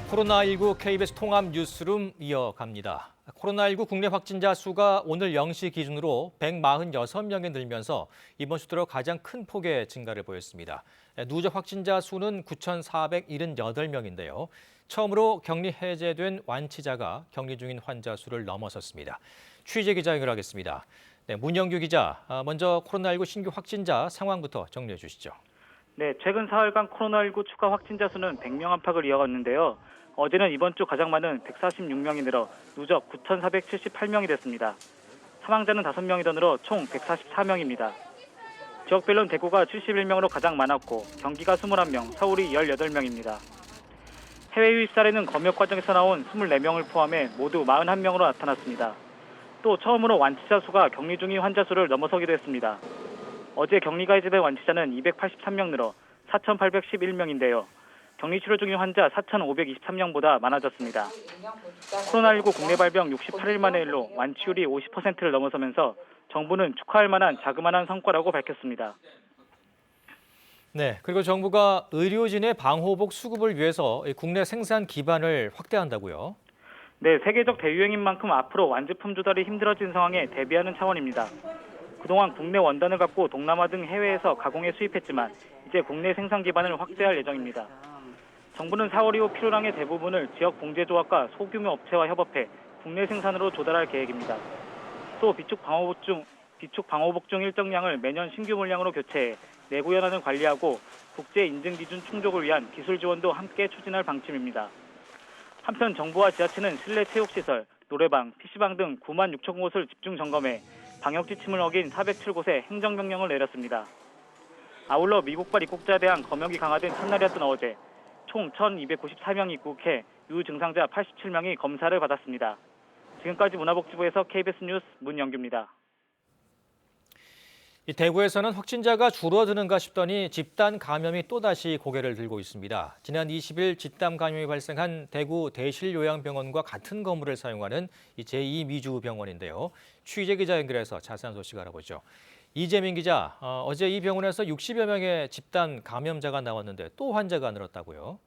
코로나19 KBS 통합 뉴스룸 이어갑니다. 코로나19 국내 확진자 수가 오늘 0시 기준으로 146명에 늘면서 이번 주 들어 가장 큰 폭의 증가를 보였습니다. 누적 확진자 수는 9,478명인데요. 처음으로 격리 해제된 완치자가 격리 중인 환자 수를 넘어섰습니다. 취재 기자 연결하겠습니다. 네, 문영규 기자, 먼저 코로나19 신규 확진자 상황부터 정리해 주시죠. 네, 최근 사흘간 코로나19 추가 확진자 수는 100명 안팎을 이어갔는데요. 어제는 이번 주 가장 많은 146명이 늘어 누적 9,478명이 됐습니다. 사망자는 5명이 더 늘어 총 144명입니다. 지역별로는 대구가 71명으로 가장 많았고 경기가 21명, 서울이 18명입니다. 해외 유입 사례는 검역 과정에서 나온 24명을 포함해 모두 41명으로 나타났습니다. 또 처음으로 완치자 수가 격리 중인 환자 수를 넘어서기도 했습니다. 어제 격리가 해제된 완치자는 283명 늘어 4,811명인데요. 격리 치료 중인 환자 4,523명보다 많아졌습니다. 코로나19 국내 발병 68일 만의 일로 완치율이 50%를 넘어서면서 정부는 축하할 만한 자그마한 성과라고 밝혔습니다. 네, 그리고 정부가 의료진의 방호복 수급을 위해서 국내 생산 기반을 확대한다고요? 네, 세계적 대유행인 만큼 앞으로 완제품 조달이 힘들어진 상황에 대비하는 차원입니다. 그동안 국내 원단을 갖고 동남아 등 해외에서 가공해 수입했지만 이제 국내 생산 기반을 확대할 예정입니다. 정부는 4월 이후 필요량의 대부분을 지역 봉제조합과 소규모 업체와 협업해 국내 생산으로 조달할 계획입니다. 또 비축 방호복 중 일정량을 매년 신규 물량으로 교체해 내구 연한을 관리하고 국제 인증 기준 충족을 위한 기술 지원도 함께 추진할 방침입니다. 한편 정부와 지자체는 실내 체육시설, 노래방, PC방 등 9만 6천 곳을 집중 점검해 방역 지침을 어긴 407곳에 행정명령을 내렸습니다. 아울러 미국발 입국자에 대한 검역이 강화된 첫날이었던 어제 총 1,294명이 입국해 유증상자 87명이 검사를 받았습니다. 지금까지 문화복지부에서 KBS 뉴스 문영규입니다. 대구에서는 확진자가 줄어드는가 싶더니 집단 감염이 또다시 고개를 들고 있습니다. 지난 20일 집단 감염이 발생한 대구 대실요양병원과 같은 건물을 사용하는 제2미주병원인데요. 취재 기자 연결해서 자세한 소식 알아보죠. 이재민 기자, 어제 이 병원에서 60여 명의 집단 감염자가 나왔는데 또 환자가 늘었다고요?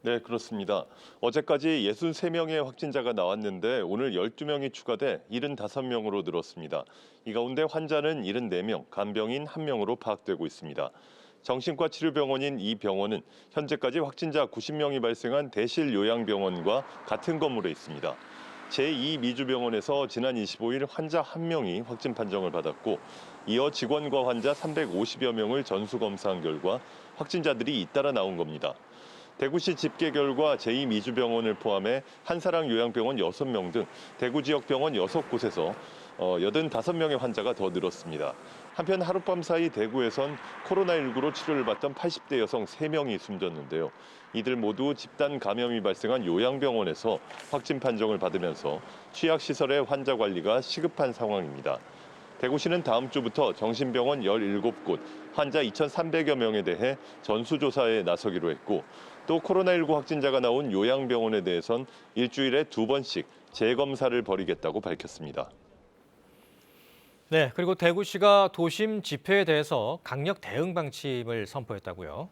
네, 그렇습니다. 어제까지 63명의 확진자가 나왔는데 오늘 12명이 추가돼 75명으로 늘었습니다. 이 가운데 환자는 74명, 간병인 1명으로 파악되고 있습니다. 정신과 치료병원인 이 병원은 현재까지 확진자 90명이 발생한 대실요양병원과 같은 건물에 있습니다. 제2미주병원에서 지난 25일 환자 1명이 확진 판정을 받았고 이어 직원과 환자 350여 명을 전수검사한 결과 확진자들이 잇따라 나온 겁니다. 대구시 집계 결과 제2미주병원을 포함해 한사랑 요양병원 6명 등 대구 지역 병원 6곳에서 85명의 환자가 더 늘었습니다. 한편 하룻밤 사이 대구에선 코로나19로 치료를 받던 80대 여성 3명이 숨졌는데요. 이들 모두 집단 감염이 발생한 요양병원에서 확진 판정을 받으면서 취약시설의 환자 관리가 시급한 상황입니다. 대구시는 다음 주부터 정신병원 17곳, 환자 2,300여 명에 대해 전수조사에 나서기로 했고 또 코로나19 확진자가 나온 요양병원에 대해선 일주일에 2번씩 재검사를 벌이겠다고 밝혔습니다. 네, 그리고 대구시가 도심 집회에 대해서 강력 대응 방침을 선포했다고요?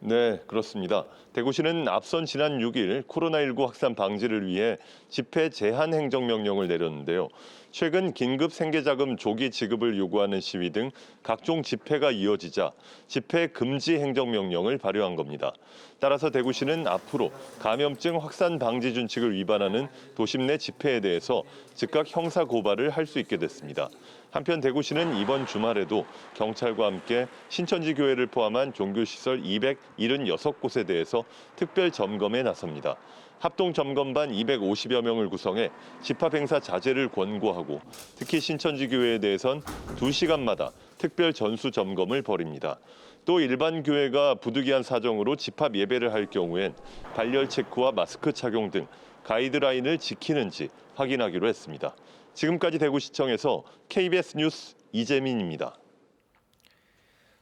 네, 그렇습니다. 대구시는 앞선 지난 6일 코로나19 확산 방지를 위해 집회 제한 행정명령을 내렸는데요. 최근 긴급 생계자금 조기 지급을 요구하는 시위 등 각종 집회가 이어지자 집회 금지 행정명령을 발효한 겁니다. 따라서 대구시는 앞으로 감염증 확산 방지 준칙을 위반하는 도심 내 집회에 대해서 즉각 형사 고발을 할 수 있게 됐습니다. 한편 대구시는 이번 주말에도 경찰과 함께 신천지 교회를 포함한 종교시설 276곳에 대해서 특별 점검에 나섭니다. 합동 점검반 250여 명을 구성해 집합 행사 자제를 권고하고 특히 신천지 교회에 대해선 2시간마다 특별 전수 점검을 벌입니다. 또 일반 교회가 부득이한 사정으로 집합 예배를 할 경우엔 발열 체크와 마스크 착용 등 가이드라인을 지키는지 확인하기로 했습니다. 지금까지 대구시청에서 KBS 뉴스 이재민입니다.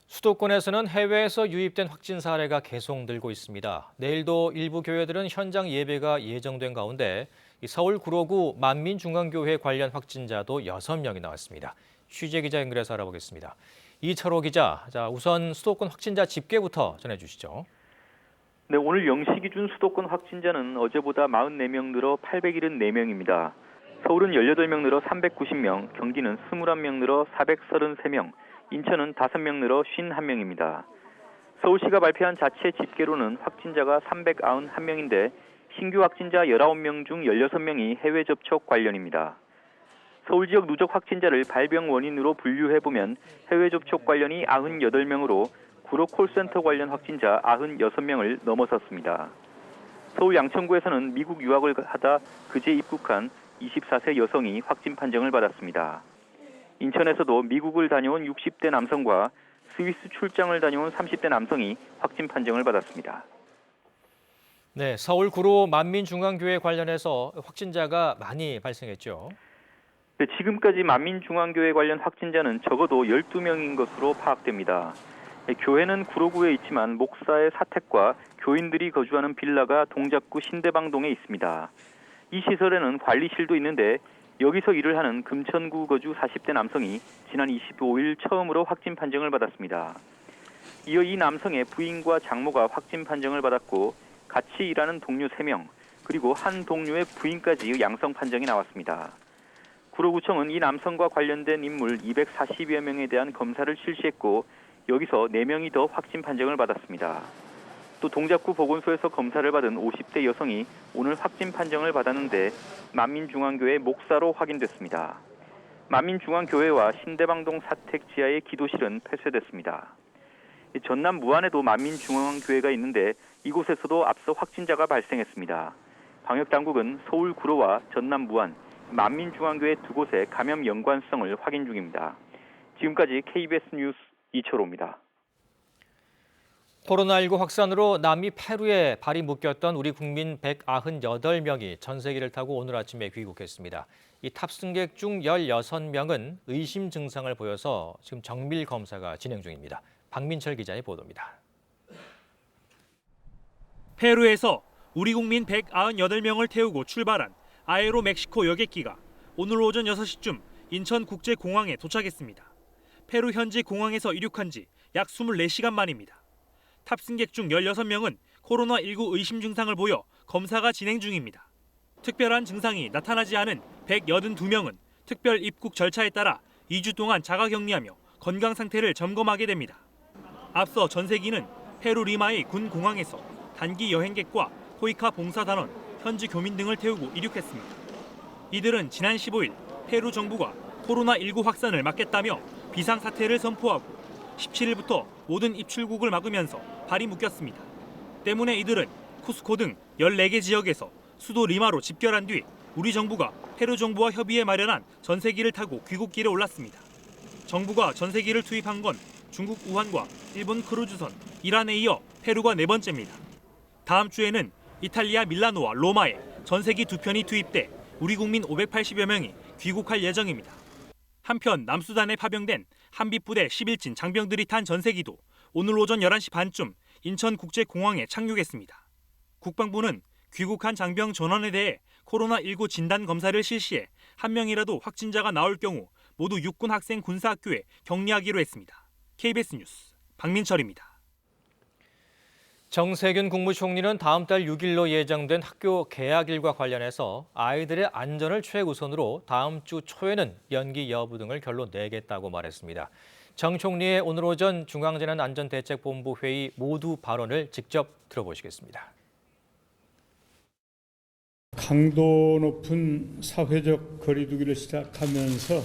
수도권에서는 해외에서 유입된 확진 사례가 계속 늘고 있습니다. 내일도 일부 교회들은 현장 예배가 예정된 가운데 서울 구로구 만민중앙교회 관련 확진자도 6명이 나왔습니다. 취재 기자 연결해서 알아보겠습니다. 이철호 기자, 우선 수도권 확진자 집계부터 전해주시죠. 네, 오늘 0시 기준 수도권 확진자는 어제보다 44명 늘어 874명입니다. 서울은 18명 늘어 390명, 경기는 21명 늘어 433명, 인천은 5명 늘어 51명입니다. 서울시가 발표한 자체 집계로는 확진자가 391명인데 신규 확진자 19명 중 16명이 해외 접촉 관련입니다. 서울 지역 누적 확진자를 발병 원인으로 분류해보면 해외 접촉 관련이 98명으로 구로 콜센터 관련 확진자 96명을 넘어섰습니다. 서울 양천구에서는 미국 유학을 하다 그제 입국한 24세 여성이 확진 판정을 받았습니다. 인천에서도 미국을 다녀온 60대 남성과 스위스 출장을 다녀온 30대 남성이 확진 판정을 받았습니다. 네, 서울 구로 만민중앙교회 관련해서 확진자가 많이 발생했죠. 네, 지금까지 만민중앙교회 관련 확진자는 적어도 12명인 것으로 파악됩니다. 네, 교회는 구로구에 있지만 목사의 사택과 교인들이 거주하는 빌라가 동작구 신대방동에 있습니다. 이 시설에는 관리실도 있는데 여기서 일을 하는 금천구 거주 40대 남성이 지난 25일 처음으로 확진 판정을 받았습니다. 이어 이 남성의 부인과 장모가 확진 판정을 받았고 같이 일하는 동료 3명, 그리고 한 동료의 부인까지 양성 판정이 나왔습니다. 구로구청은 이 남성과 관련된 인물 240여 명에 대한 검사를 실시했고 여기서 4명이 더 확진 판정을 받았습니다. 또 동작구 보건소에서 검사를 받은 50대 여성이 오늘 확진 판정을 받았는데 만민중앙교회 목사로 확인됐습니다. 만민중앙교회와 신대방동 사택 지하의 기도실은 폐쇄됐습니다. 전남 무안에도 만민중앙교회가 있는데 이곳에서도 앞서 확진자가 발생했습니다. 방역당국은 서울 구로와 전남 무안, 만민중앙교회 두 곳의 감염 연관성을 확인 중입니다. 지금까지 KBS 뉴스 이철호입니다. 코로나19 확산으로 남미 페루에 발이 묶였던 우리 국민 198명이 전세기를 타고 오늘 아침에 귀국했습니다. 이 탑승객 중 16명은 의심 증상을 보여서 지금 정밀 검사가 진행 중입니다. 박민철 기자의 보도입니다. 페루에서 우리 국민 198명을 태우고 출발한 아에로 멕시코 여객기가 오늘 오전 6시쯤 인천국제공항에 도착했습니다. 페루 현지 공항에서 이륙한 지 약 24시간 만입니다. 탑승객 중 16명은 코로나19 의심 증상을 보여 검사가 진행 중입니다. 특별한 증상이 나타나지 않은 182명은 특별 입국 절차에 따라 2주 동안 자가격리하며 건강 상태를 점검하게 됩니다. 앞서 전세기는 페루 리마의 군 공항에서 단기 여행객과 호이카 봉사단원, 현지 교민 등을 태우고 이륙했습니다. 이들은 지난 15일 페루 정부가 코로나19 확산을 막겠다며 비상사태를 선포하고 17일부터 모든 입출국을 막으면서 발이 묶였습니다. 때문에 이들은 쿠스코 등 14개 지역에서 수도 리마로 집결한 뒤 우리 정부가 페루 정부와 협의해 마련한 전세기를 타고 귀국길에 올랐습니다. 정부가 전세기를 투입한 건 중국 우한과 일본 크루즈선, 이란에 이어 페루가 4번째입니다. 다음 주에는 이탈리아 밀라노와 로마에 전세기 2편이 투입돼 우리 국민 580여 명이 귀국할 예정입니다. 한편 남수단에 파병된 한빛부대 11진 장병들이 탄 전세기도 오늘 오전 11시 반쯤 인천국제공항에 착륙했습니다. 국방부는 귀국한 장병 전원에 대해 코로나19 진단 검사를 실시해 한 명이라도 확진자가 나올 경우 모두 육군 학생 군사학교에 격리하기로 했습니다. KBS 뉴스 박민철입니다. 정세균 국무총리는 다음 달 6일로 예정된 학교 개학일과 관련해서 아이들의 안전을 최우선으로 다음 주 초에는 연기 여부 등을 결론 내겠다고 말했습니다. 정 총리의 오늘 오전 중앙재난안전대책본부 회의 모두 발언을 직접 들어보시겠습니다. 강도 높은 사회적 거리 두기를 시작하면서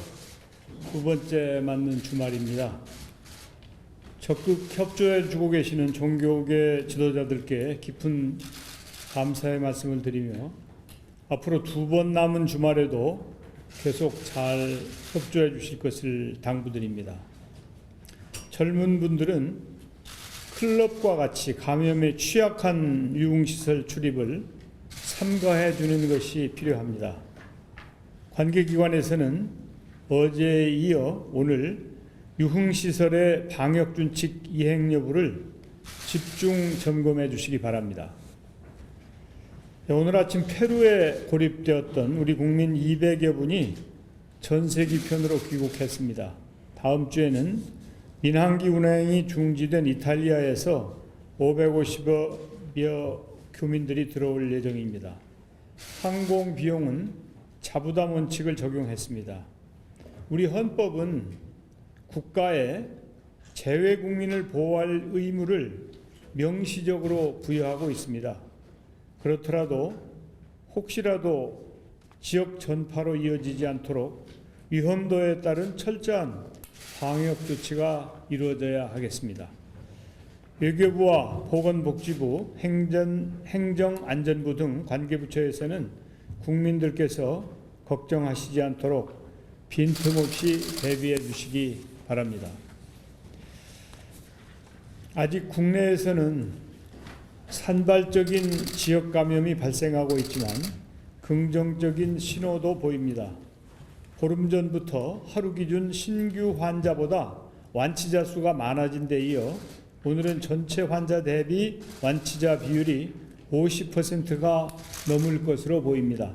두 번째 맞는 주말입니다. 적극 협조해 주고 계시는 종교계 지도자들께 깊은 감사의 말씀을 드리며 앞으로 2번 남은 주말에도 계속 잘 협조해 주실 것을 당부드립니다. 젊은 분들은 클럽과 같이 감염에 취약한 유흥시설 출입을 삼가해 주는 것이 필요합니다. 관계기관에서는 어제에 이어 오늘 유흥시설의 방역준칙 이행 여부를 집중 점검해 주시기 바랍니다. 오늘 아침 페루에 고립되었던 우리 국민 200여 분이 전세기편으로 귀국했습니다. 다음 주에는 민항기 운행이 중지된 이탈리아에서 550여 교민들이 들어올 예정입니다. 항공 비용은 자부담 원칙을 적용했습니다. 우리 헌법은 국가에 재외 국민을 보호할 의무를 명시적으로 부여하고 있습니다. 그렇더라도 혹시라도 지역 전파로 이어지지 않도록 위험도에 따른 철저한 방역 조치가 이루어져야 하겠습니다. 외교부와 보건복지부, 행정안전부 등 관계부처에서는 국민들께서 걱정하시지 않도록 빈틈없이 대비해 주시기 바랍니다. 아직 국내에서는 산발적인 지역 감염이 발생하고 있지만 긍정적인 신호도 보입니다. 보름 전부터 하루 기준 신규 환자보다 완치자 수가 많아진 데 이어 오늘은 전체 환자 대비 완치자 비율이 50%가 넘을 것으로 보입니다.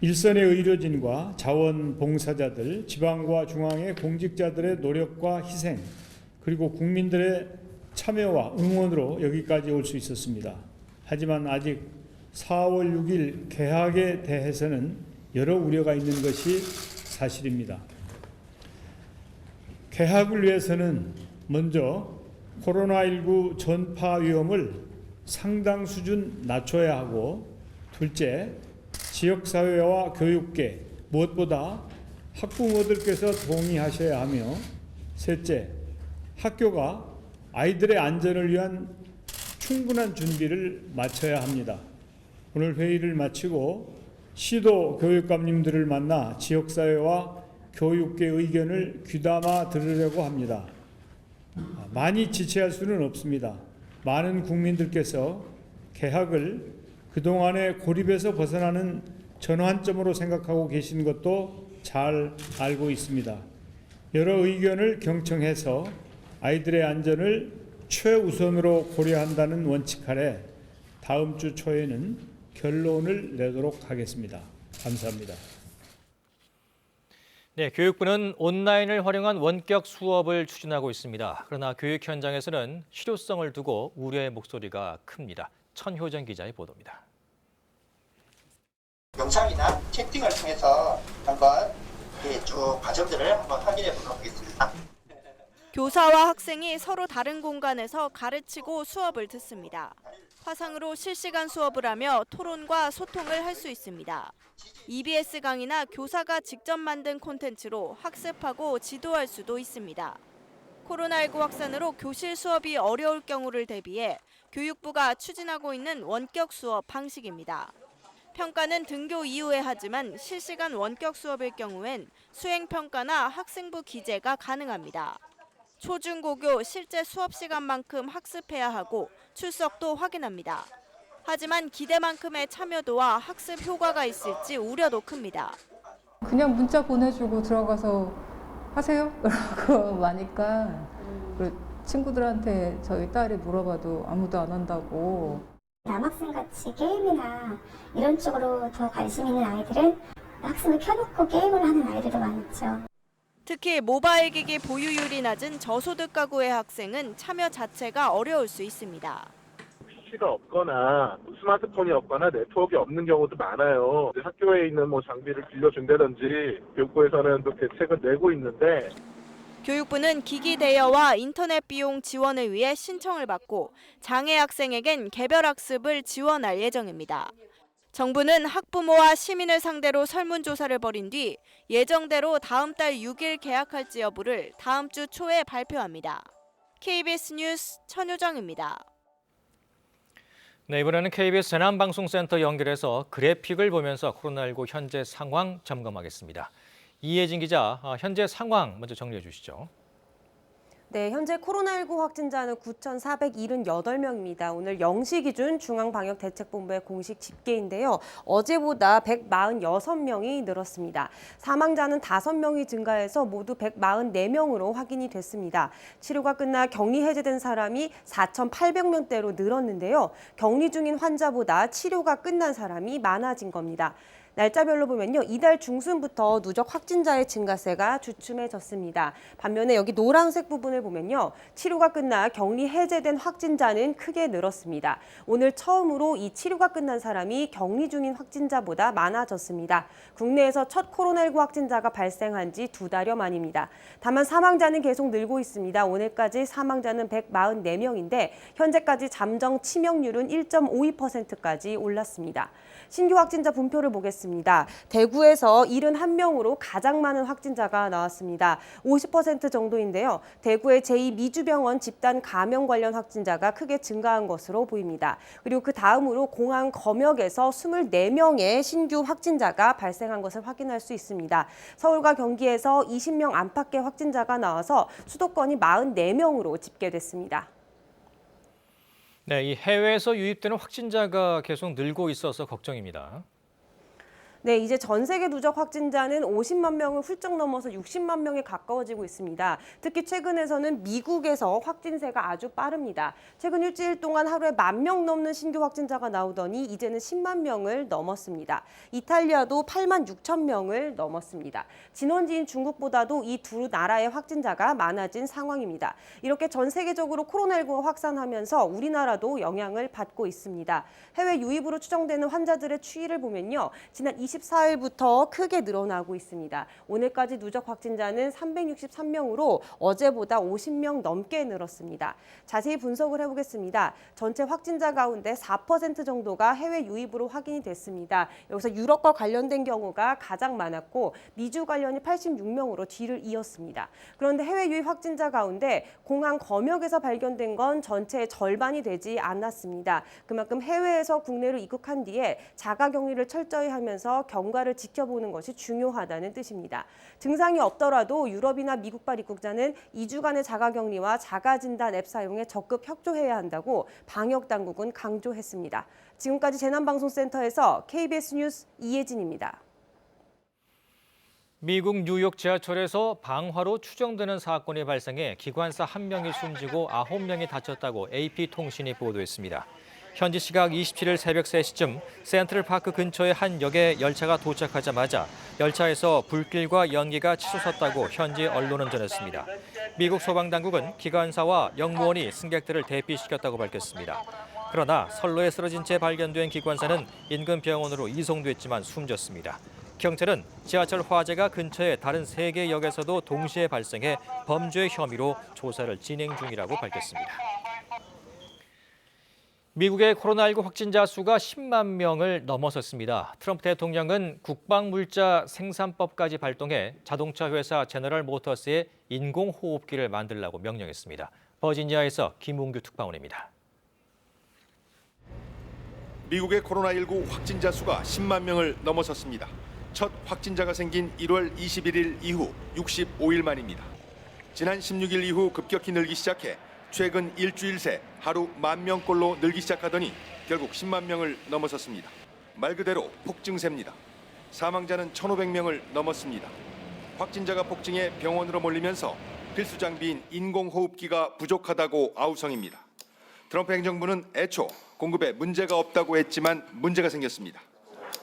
일선의 의료진과 자원봉사자들, 지방과 중앙의 공직자들의 노력과 희생, 그리고 국민들의 참여와 응원으로 여기까지 올 수 있었습니다. 하지만 아직 4월 6일 개학에 대해서는 여러 우려가 있는 것이 사실입니다. 개학을 위해서는 먼저 코로나19 전파 위험을 상당 수준 낮춰야 하고, 둘째, 지역사회와 교육계, 무엇보다 학부모들께서 동의하셔야 하며, 셋째, 학교가 아이들의 안전을 위한 충분한 준비를 마쳐야 합니다. 오늘 회의를 마치고 시도 교육감님들을 만나 지역사회와 교육계 의견을 귀담아 들으려고 합니다. 많이 지체할 수는 없습니다. 많은 국민들께서 개학을 그동안의 고립에서 벗어나는 전환점으로 생각하고 계신 것도 잘 알고 있습니다. 여러 의견을 경청해서 아이들의 안전을 최우선으로 고려한다는 원칙 아래 다음 주 초에는 결론을 내도록 하겠습니다. 감사합니다. 네, 교육부는 온라인을 활용한 원격 수업을 추진하고 있습니다. 그러나 교육 현장에서는 실효성을 두고 우려의 목소리가 큽니다. 천효정 기자의 보도입니다. 영상이나 채팅을 통해서 한번 쭉 과정들을 한번 확인해 보도록 하겠습니다. 교사와 학생이 서로 다른 공간에서 가르치고 수업을 듣습니다. 화상으로 실시간 수업을 하며 토론과 소통을 할 수 있습니다. EBS 강의나 교사가 직접 만든 콘텐츠로 학습하고 지도할 수도 있습니다. 코로나19 확산으로 교실 수업이 어려울 경우를 대비해 교육부가 추진하고 있는 원격 수업 방식입니다. 평가는 등교 이후에 하지만 실시간 원격 수업일 경우엔 수행평가나 학생부 기재가 가능합니다. 초중고교 실제 수업 시간만큼 학습해야 하고 출석도 확인합니다. 하지만 기대만큼의 참여도와 학습 효과가 있을지 우려도 큽니다. 그냥 문자 보내주고 들어가서 하세요? 라고 하니까 친구들한테 저희 딸이 물어봐도 아무도 안 한다고. 남학생같이 게임이나 이런 쪽으로 더 관심 있는 아이들은 학습을 켜놓고 게임을 하는 아이들도 많죠. 특히 모바일 기기 보유율이 낮은 저소득 가구의 학생은 참여 자체가 어려울 수 있습니다. PC가 없거나 스마트폰이 없거나 네트워크가 없는 경우도 많아요. 학교에 있는 장비를 빌려준다든지 교육부에서는 또 대책을 내고 있는데, 교육부는 기기 대여와 인터넷 비용 지원을 위해 신청을 받고 장애 학생에겐 개별 학습을 지원할 예정입니다. 정부는 학부모와 시민을 상대로 설문조사를 벌인 뒤 예정대로 다음 달 6일 개학할지 여부를 다음 주 초에 발표합니다. KBS 뉴스 천효정입니다. 네, 이번에는 KBS 재난방송센터 연결해서 그래픽을 보면서 코로나19 현재 상황 점검하겠습니다. 이혜진 기자, 현재 상황 먼저 정리해 주시죠. 네, 현재 코로나19 확진자는 9,478명입니다. 오늘 0시 기준 중앙방역대책본부의 공식 집계인데요. 어제보다 146명이 늘었습니다. 사망자는 5명이 증가해서 모두 144명으로 확인이 됐습니다. 치료가 끝나 격리 해제된 사람이 4,800명대로 늘었는데요. 격리 중인 환자보다 치료가 끝난 사람이 많아진 겁니다. 날짜별로 보면요. 이달 중순부터 누적 확진자의 증가세가 주춤해졌습니다. 반면에 여기 노란색 부분을 보면요. 치료가 끝나 격리 해제된 확진자는 크게 늘었습니다. 오늘 처음으로 이 치료가 끝난 사람이 격리 중인 확진자보다 많아졌습니다. 국내에서 첫 코로나19 확진자가 발생한 지 2달여 만입니다. 다만 사망자는 계속 늘고 있습니다. 오늘까지 사망자는 144명인데 현재까지 잠정 치명률은 1.52%까지 올랐습니다. 신규 확진자 분표를 보겠습니다. 대구에서 71명으로 가장 많은 확진자가 나왔습니다. 50% 정도인데요. 대구의 제2미주병원 집단 감염 관련 확진자가 크게 증가한 것으로 보입니다. 그리고 그 다음으로 공항 검역에서 24명의 신규 확진자가 발생한 것을 확인할 수 있습니다. 서울과 경기에서 20명 안팎의 확진자가 나와서 수도권이 44명으로 집계됐습니다. 네, 이 해외에서 유입되는 확진자가 계속 늘고 있어서 걱정입니다. 네, 이제 전 세계 누적 확진자는 50만 명을 훌쩍 넘어서 60만 명에 가까워지고 있습니다. 특히 최근에서는 미국에서 확진세가 아주 빠릅니다. 최근 일주일 동안 하루에 10,000명 넘는 신규 확진자가 나오더니 이제는 10만 명을 넘었습니다. 이탈리아도 86,000명을 넘었습니다. 진원지인 중국보다도 이 두 나라의 확진자가 많아진 상황입니다. 이렇게 전 세계적으로 코로나19가 확산하면서 우리나라도 영향을 받고 있습니다. 해외 유입으로 추정되는 환자들의 추이를 보면요. 지난 24일부터 크게 늘어나고 있습니다. 오늘까지 누적 확진자는 363명으로 어제보다 50명 넘게 늘었습니다. 자세히 분석을 해보겠습니다. 전체 확진자 가운데 4% 정도가 해외 유입으로 확인이 됐습니다. 여기서 유럽과 관련된 경우가 가장 많았고 미주 관련이 86명으로 뒤를 이었습니다. 그런데 해외 유입 확진자 가운데 공항 검역에서 발견된 건 전체의 절반이 되지 않았습니다. 그만큼 해외에서 국내로 입국한 뒤에 자가격리를 철저히 하면서 경과를 지켜보는 것이 중요하다는 뜻입니다. 증상이 없더라도 유럽이나 미국발 입국자는 2주간의 자가격리와 자가진단 앱 사용에 적극 협조해야 한다고 방역당국은 강조했습니다. 지금까지 재난방송센터에서 KBS 뉴스 이혜진입니다. 미국 뉴욕 지하철에서 방화로 추정되는 사건이 발생해 기관사 1명이 숨지고 9명이 다쳤다고 AP통신이 보도했습니다. 현지 시각 27일 새벽 3시쯤 센트럴파크 근처의 한 역에 열차가 도착하자마자 열차에서 불길과 연기가 치솟았다고 현지 언론은 전했습니다. 미국 소방당국은 기관사와 역무원이 승객들을 대피시켰다고 밝혔습니다. 그러나 선로에 쓰러진 채 발견된 기관사는 인근 병원으로 이송됐지만 숨졌습니다. 경찰은 지하철 화재가 근처의 다른 3개 역에서도 동시에 발생해 범죄 혐의로 조사를 진행 중이라고 밝혔습니다. 미국의 코로나19 확진자 수가 10만 명을 넘어섰습니다. 트럼프 대통령은 국방물자 생산법까지 발동해 자동차 회사 제너럴 모터스의 인공호흡기를 만들라고 명령했습니다. 버지니아에서 김웅규 특파원입니다. 미국의 코로나19 확진자 수가 10만 명을 넘어섰습니다. 첫 확진자가 생긴 1월 21일 이후 65일 만입니다. 지난 16일 이후 급격히 늘기 시작해 최근 일주일 새 하루 10,000명꼴로 늘기 시작하더니 결국 10만 명을 넘어섰습니다. 말 그대로 폭증세입니다. 사망자는 1,500명을 넘었습니다. 확진자가 폭증해 병원으로 몰리면서 필수 장비인 인공호흡기가 부족하다고 아우성입니다. 트럼프 행정부는 애초 공급에 문제가 없다고 했지만 문제가 생겼습니다.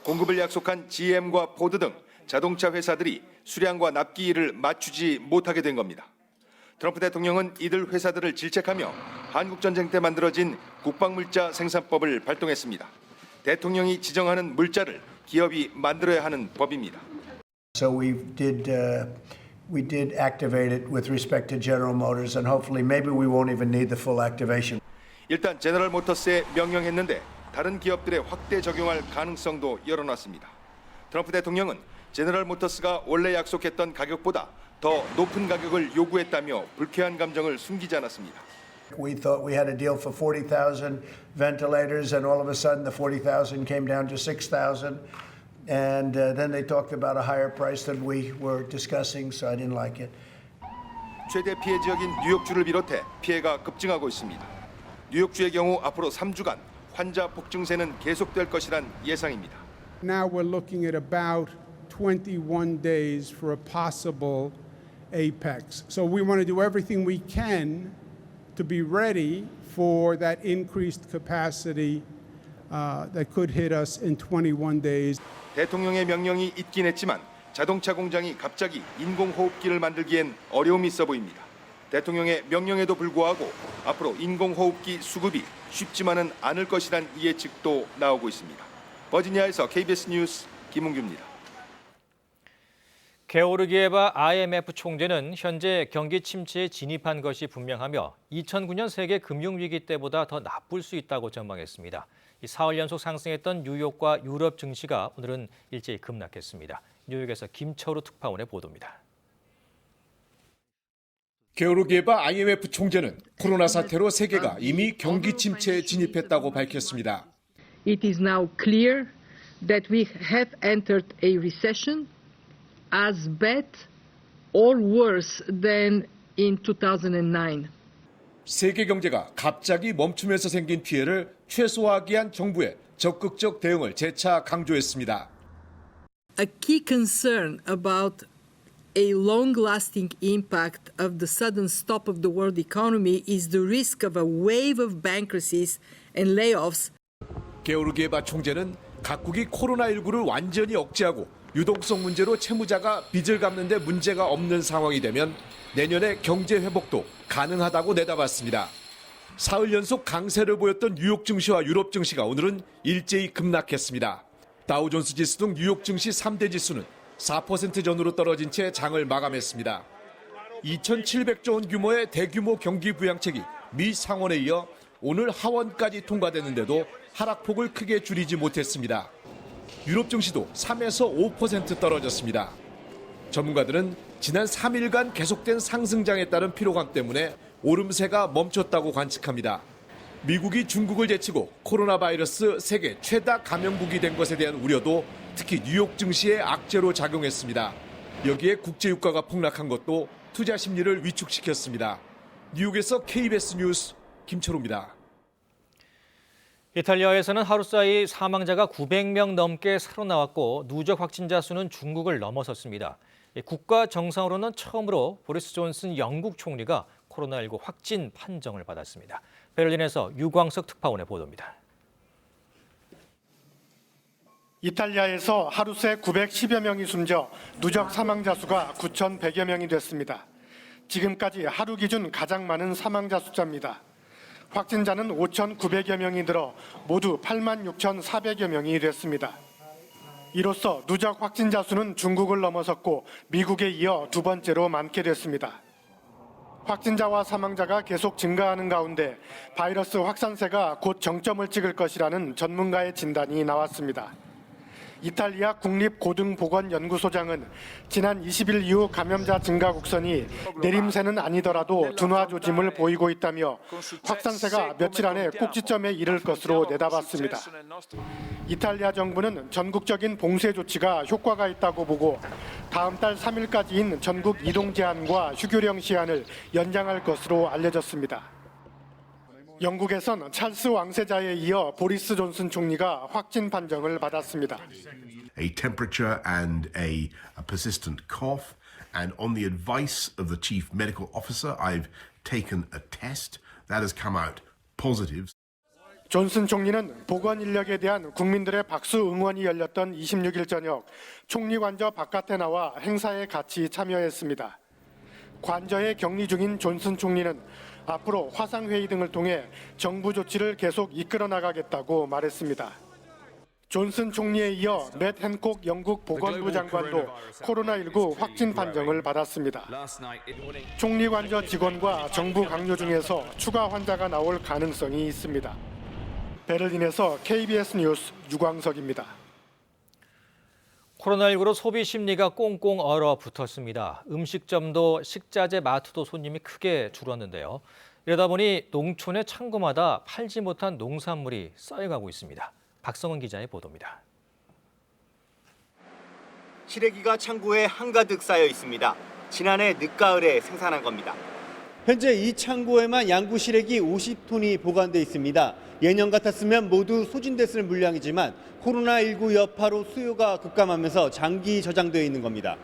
공급을 약속한 GM과 포드 등 자동차 회사들이 수량과 납기일을 맞추지 못하게 된 겁니다. 트럼프 대통령은 이들 회사들을 질책하며 한국전쟁 때 만들어진 국방물자 생산법을 발동했습니다. 대통령이 지정하는 물자를 기업이 만들어야 하는 법입니다. So we did activate it with respect to General Motors, and hopefully maybe we won't even need the full activation. 일단 제너럴 모터스에 명령했는데 다른 기업들에 확대 적용할 가능성도 열어놨습니다. 트럼프 대통령은 제너럴 모터스가 원래 약속했던 가격보다 더 높은 가격을 요구했다며 불쾌한 감정을 숨기지 않았습니다. We thought we had a deal for 40,000 ventilators, and all of a sudden the 40,000 came down to 6,000, and then they talked about a higher price than we were discussing, so I didn't like it. 최대 피해 지역인 뉴욕주를 비롯해 피해가 급증하고 있습니다. 뉴욕주의 경우 앞으로 3주간 환자 폭증세는 계속될 것이란 예상입니다. Now we're looking at about 21 days for a possible apex. So we want to do everything we can to be ready for that increased capacity that could hit us in 21 days. 대통령의 명령이 있긴 했지만 자동차 공장이 갑자기 인공호흡기를 만들기엔 어려움이 있어 보입니다. 대통령의 명령에도 불구하고 앞으로 인공호흡기 수급이 쉽지만은 않을 것이란 예측도 나오고 있습니다. 버지니아에서 KBS 뉴스 김은규입니다. 게오르기에바 IMF 총재는 현재 경기 침체에 진입한 것이 분명하며 2009년 세계 금융위기 때보다 더 나쁠 수 있다고 전망했습니다. 이 사흘 연속 상승했던 뉴욕과 유럽 증시가 오늘은 일제히 급락했습니다. 뉴욕에서 김철우 특파원의 보도입니다. 게오르기에바 IMF 총재는 코로나 사태로 세계가 이미 경기 침체에 진입했다고 밝혔습니다. It is now clear that we have entered a recession as bad or worse than in 2009. 세계 경제가 갑자기 멈추면서 생긴 피해를 최소화하기 위한 정부의 적극적 대응을 재차 강조했습니다. A key concern about a long-lasting impact of the sudden stop of the world economy is the risk of a wave of bankruptcies and layoffs. 게오르기에바 총재는 각국이 코로나19를 완전히 억제하고 유동성 문제로 채무자가 빚을 갚는 데 문제가 없는 상황이 되면 내년에 경제 회복도 가능하다고 내다봤습니다. 사흘 연속 강세를 보였던 뉴욕 증시와 유럽 증시가 오늘은 일제히 급락했습니다. 다우존스 지수 등 뉴욕 증시 3대 지수는 4% 전후로 떨어진 채 장을 마감했습니다. 2,700조 원 규모의 대규모 경기 부양책이 미 상원에 이어 오늘 하원까지 통과됐는데도 하락폭을 크게 줄이지 못했습니다. 유럽 증시도 3에서 5% 떨어졌습니다. 전문가들은 지난 3일간 계속된 상승장에 따른 피로감 때문에 오름세가 멈췄다고 관측합니다. 미국이 중국을 제치고 코로나 바이러스 세계 최다 감염국이 된 것에 대한 우려도 특히 뉴욕 증시에 악재로 작용했습니다. 여기에 국제유가가 폭락한 것도 투자 심리를 위축시켰습니다. 뉴욕에서 KBS 뉴스 김철우입니다. 이탈리아에서는 하루 사이 사망자가 900명 넘게 새로 나왔고 누적 확진자 수는 중국을 넘어섰습니다. 국가 정상으로는 처음으로 보리스 존슨 영국 총리가 코로나19 확진 판정을 받았습니다. 베를린에서 유광석 특파원의 보도입니다. 이탈리아에서 하루 새 910여 명이 숨져 누적 사망자 수가 9,100여 명이 됐습니다. 지금까지 하루 기준 가장 많은 사망자 숫자입니다. 확진자는 5,900여 명이 늘어 모두 86,400여 명이 됐습니다. 이로써 누적 확진자 수는 중국을 넘어섰고 미국에 이어 두 번째로 많게 됐습니다. 확진자와 사망자가 계속 증가하는 가운데 바이러스 확산세가 곧 정점을 찍을 것이라는 전문가의 진단이 나왔습니다. 이탈리아 국립고등보건연구소장은 지난 20일 이후 감염자 증가 곡선이 내림세는 아니더라도 둔화 조짐을 보이고 있다며 확산세가 며칠 안에 꼭지점에 이를 것으로 내다봤습니다. 이탈리아 정부는 전국적인 봉쇄 조치가 효과가 있다고 보고 다음 달 3일까지인 전국 이동 제한과 휴교령 시한을 연장할 것으로 알려졌습니다. 영국에선 찰스 왕세자에 이어 보리스 존슨 총리가 확진 판정을 받았습니다. A temperature and a persistent cough, and on the advice of the chief medical officer, I've taken a test that has come out positive. 존슨 총리는 보건 인력에 대한 국민들의 박수 응원이 열렸던 26일 저녁 총리 관저 바깥에 나와 행사에 같이 참여했습니다. 관저에 격리 중인 존슨 총리는 앞으로 화상회의 등을 통해 정부 조치를 계속 이끌어 나가겠다고 말했습니다. 존슨 총리에 이어 맷 핸콕 영국 보건부 장관도 코로나19 확진 판정을 받았습니다. 총리 관저 직원과 정부 강요 중에서 추가 환자가 나올 가능성이 있습니다. 베를린에서 KBS 뉴스 유광석입니다. 코로나19로 소비 심리가 꽁꽁 얼어붙었습니다. 음식점도 식자재 마트도 손님이 크게 줄었는데요. 이러다 보니 농촌의 창고마다 팔지 못한 농산물이 쌓여가고 있습니다. 박성은 기자의 보도입니다. 시래기가 창고에 한가득 쌓여 있습니다. 지난해 늦가을에 생산한 겁니다. 현재 이 창고에만 양구 시래기 50톤이 보관돼 있습니다. 예년 같았으면 모두 소진됐을 물량이지만 코로나19 여파로 수요가 급감하면서 장기 저장되어 있는 겁니다.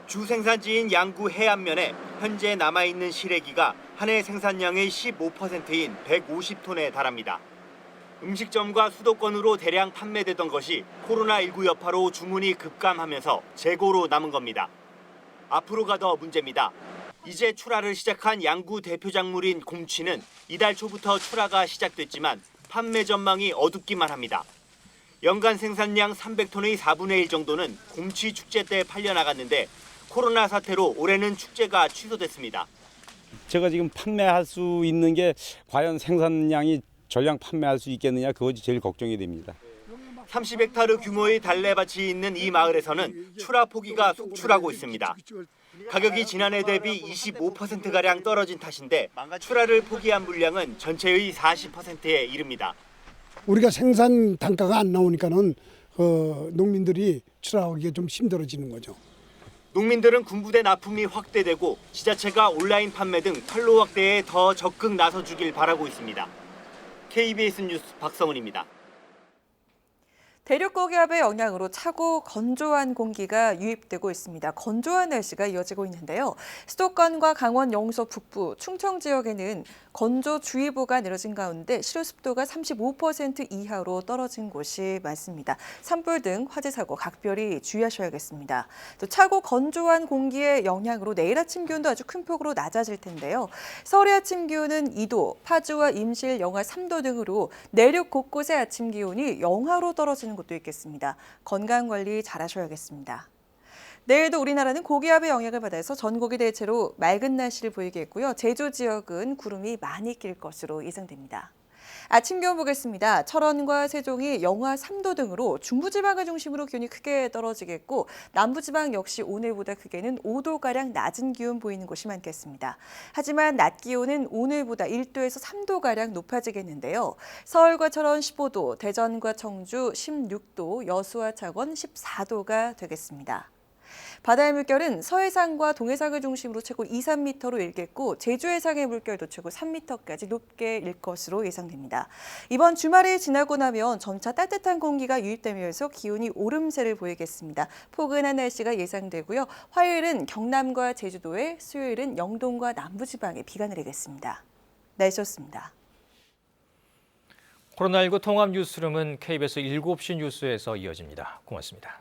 주 생산지인 양구 해안면에 현재 남아있는 시래기가 한 해 생산량의 15%인 150톤에 달합니다. 음식점과 수도권으로 대량 판매되던 것이 코로나19 여파로 주문이 급감하면서 재고로 남은 겁니다. 앞으로가 더 문제입니다. 이제 출하를 시작한 양구 대표 작물인 곰취는 이달 초부터 출하가 시작됐지만 판매 전망이 어둡기만 합니다. 연간 생산량 300톤의 4분의 1 정도는 곰취 축제 때 팔려나갔는데 코로나 사태로 올해는 축제가 취소됐습니다. 제가 지금 판매할 수 있는 게 과연 생산량이 전량 판매할 수 있겠느냐, 그것이 제일 걱정이 됩니다. 30헥타르 규모의 달래밭이 있는 이 마을에서는 출하 포기가 속출하고 있습니다. 가격이 지난해 대비 25%가량 떨어진 탓인데 출하를 포기한 물량은 전체의 40%에 이릅니다. 우리가 생산 단가가 안 나오니까는 농민들이 출하하기가 좀 힘들어지는 거죠. 농민들은 군부대 납품이 확대되고 지자체가 온라인 판매 등 판로 확대에 더 적극 나서주길 바라고 있습니다. KBS 뉴스 박성은입니다. 대륙 고기압의 영향으로 차고 건조한 공기가 유입되고 있습니다. 건조한 날씨가 이어지고 있는데요. 수도권과 강원 영서 북부, 충청 지역에는 건조주의보가 내려진 가운데 실효습도가 35% 이하로 떨어진 곳이 많습니다. 산불 등 화재 사고 각별히 주의하셔야겠습니다. 또 차고 건조한 공기의 영향으로 내일 아침 기온도 아주 큰 폭으로 낮아질 텐데요. 서울의 아침 기온은 2도, 파주와 임실 영하 3도 등으로 내륙 곳곳의 아침 기온이 영하로 떨어지는 곳도 있겠습니다. 건강관리 잘하셔야겠습니다. 내일도 우리나라는 고기압의 영향을 받아서 전국이 대체로 맑은 날씨를 보이겠고요. 제주 지역은 구름이 많이 낄 것으로 예상됩니다. 아침 기온 보겠습니다. 철원과 세종이 영하 3도 등으로 중부지방을 중심으로 기온이 크게 떨어지겠고 남부지방 역시 오늘보다 크게는 5도가량 낮은 기온 보이는 곳이 많겠습니다. 하지만 낮 기온은 오늘보다 1도에서 3도가량 높아지겠는데요. 서울과 철원 15도, 대전과 청주 16도, 여수와 창원 14도가 되겠습니다. 바다의 물결은 서해상과 동해상을 중심으로 최고 2, 3m로 일겠고 제주 해상의 물결도 최고 3m까지 높게 일 것으로 예상됩니다. 이번 주말이 지나고 나면 점차 따뜻한 공기가 유입되면서 기온이 오름세를 보이겠습니다. 포근한 날씨가 예상되고요. 화요일은 경남과 제주도에, 수요일은 영동과 남부지방에 비가 내리겠습니다. 날씨였습니다. 코로나19 통합 뉴스룸은 KBS 7시 뉴스에서 이어집니다. 고맙습니다.